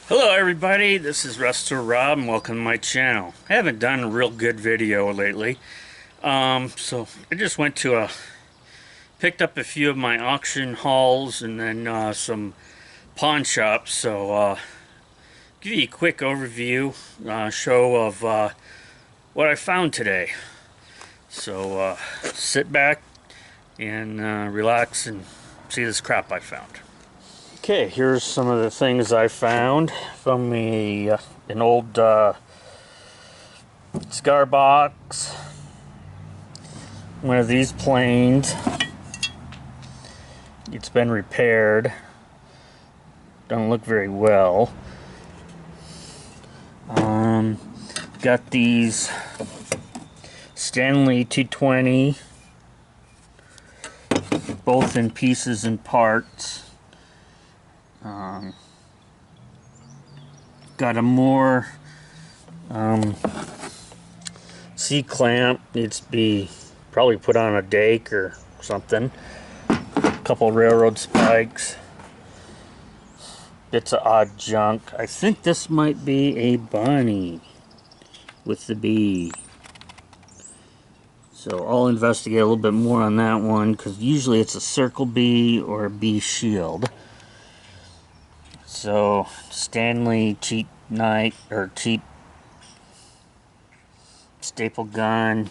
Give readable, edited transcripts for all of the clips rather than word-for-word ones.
Hello everybody, this is Resto-Rob and welcome to my channel. I haven't done a real good video lately. So I just went to picked up a few of my auction hauls and then some pawn shops. So give you a quick overview, show of what I found today. So sit back and relax and see this crap I found. Okay, here's some of the things I found from an old cigar box. One of these planes. It's been repaired. Don't look very well. Got these Stanley 220, both in pieces and parts. Got a more C-clamp, needs to be probably put on a dake or something. A couple railroad spikes, bits of odd junk. I think this might be a bunny with the bee. So I'll investigate a little bit more on that one, because usually it's a circle bee or a bee shield. So Stanley cheap knife or cheap staple gun.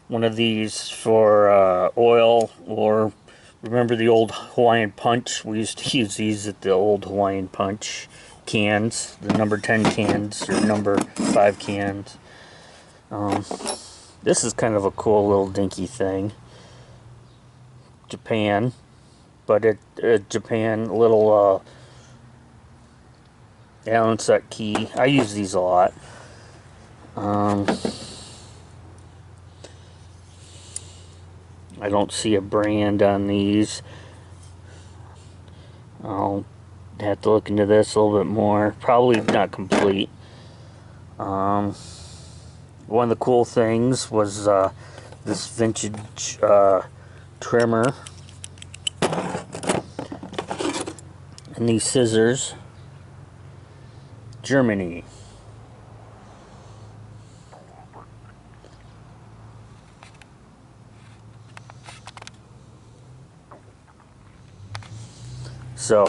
One of these for oil, or remember the old Hawaiian Punch? We used to use these at the old Hawaiian Punch cans, the number 10 cans or number 5 cans. This is kind of a cool little dinky thing. Japan. But Japan, little Allen set key. I use these a lot. I don't see a brand on these. I'll have to look into this a little bit more. Probably not complete. One of the cool things was this vintage trimmer. And these scissors, Germany. So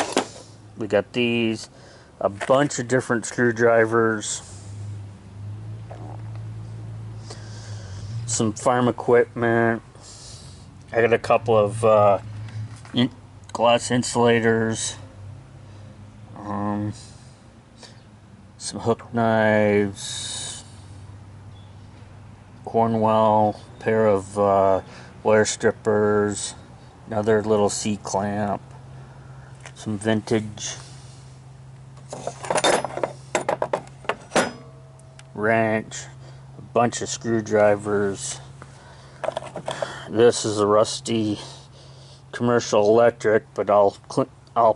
we got these, a bunch of different screwdrivers, some farm equipment. I got a couple of glass insulators. Some hook knives, Cornwell, pair of wire strippers, another little C-clamp, some vintage wrench, a bunch of screwdrivers. This is a rusty commercial electric, but I'll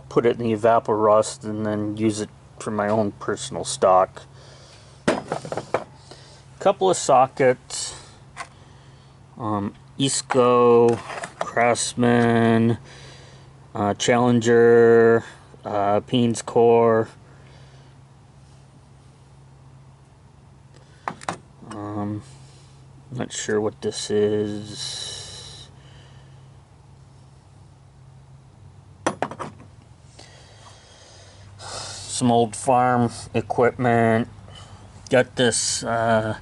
put it in the evaporust and then use it for my own personal stock. Couple of sockets, Isco, Craftsman, Challenger, Peen's Core. Not sure what this is. Some old farm equipment. Got this, not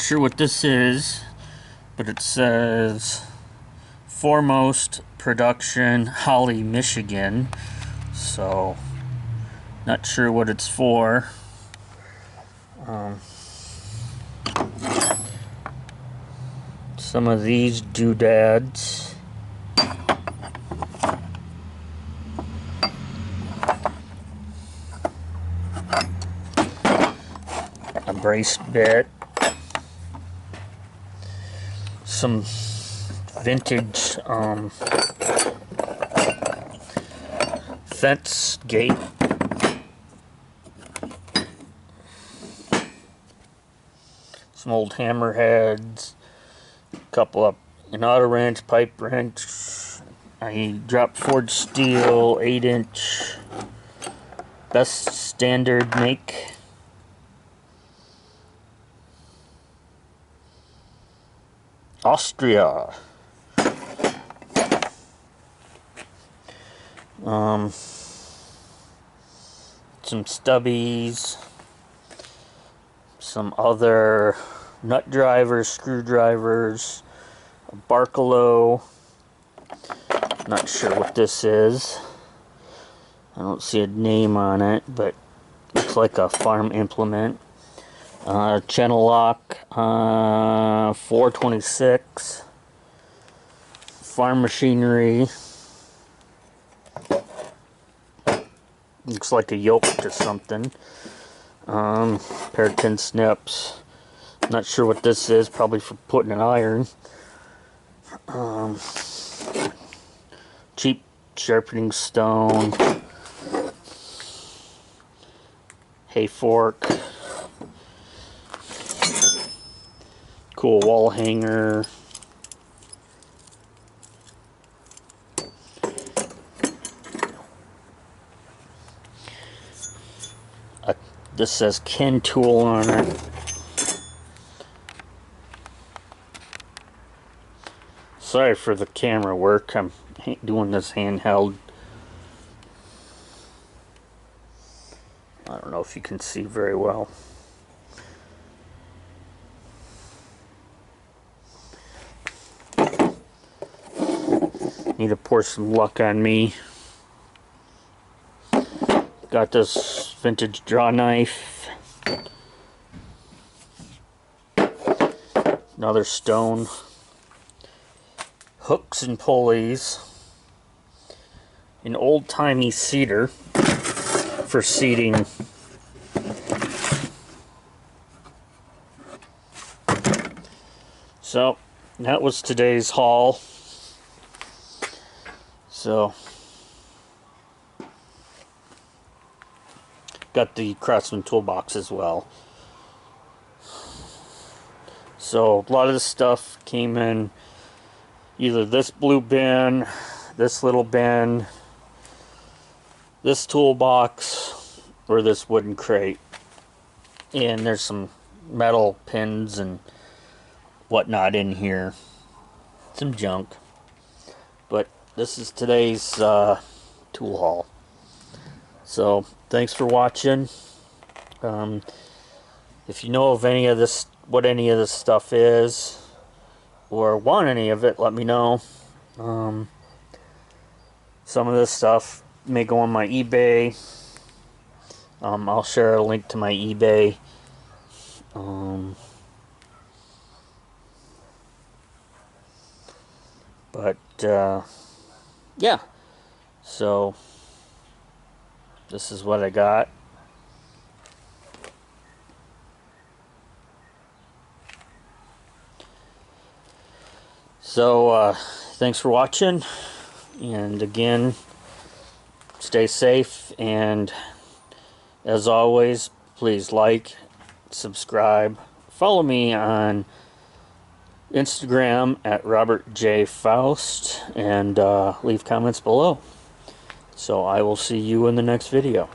sure what this is, but it says Foremost Production, Holly, Michigan. So, not sure what it's for. Some of these doodads. A brace bit, some vintage fence gate, some old hammerheads, a couple of an auto wrench, pipe wrench, I dropped forged steel 8-inch, best standard make. Austria. Some stubbies, some other nut drivers, screwdrivers, a Barkalow. Not sure what this is. I don't see a name on it, but looks like a farm implement. Channel lock 426. Farm machinery. Looks like a yoke to something. Pair of tin snips. Not sure what this is. Probably for putting an iron. Cheap sharpening stone. Hay fork. Cool wall hanger. This says Ken tool on it. Sorry for the camera work. I'm doing this handheld. I don't know if you can see very well. Need to pour some luck on me. Got this vintage draw knife. Another stone. Hooks and pulleys. An old-timey seeder for seating. So, that was today's haul. So, got the Craftsman toolbox as well. So, a lot of the stuff came in either this blue bin, this little bin, this toolbox, or this wooden crate. And there's some metal pins and whatnot in here. Some junk. But this is today's tool haul. So, thanks for watching. If you know of any of this, what any of this stuff is, or want any of it, let me know. Some of this stuff may go on my eBay. I'll share a link to my eBay. Yeah. So, this is what I got. So, thanks for watching. And again, stay safe. And as always, please like, subscribe, follow me on Instagram at Robert J. Foust, and leave comments below. So I will see you in the next video.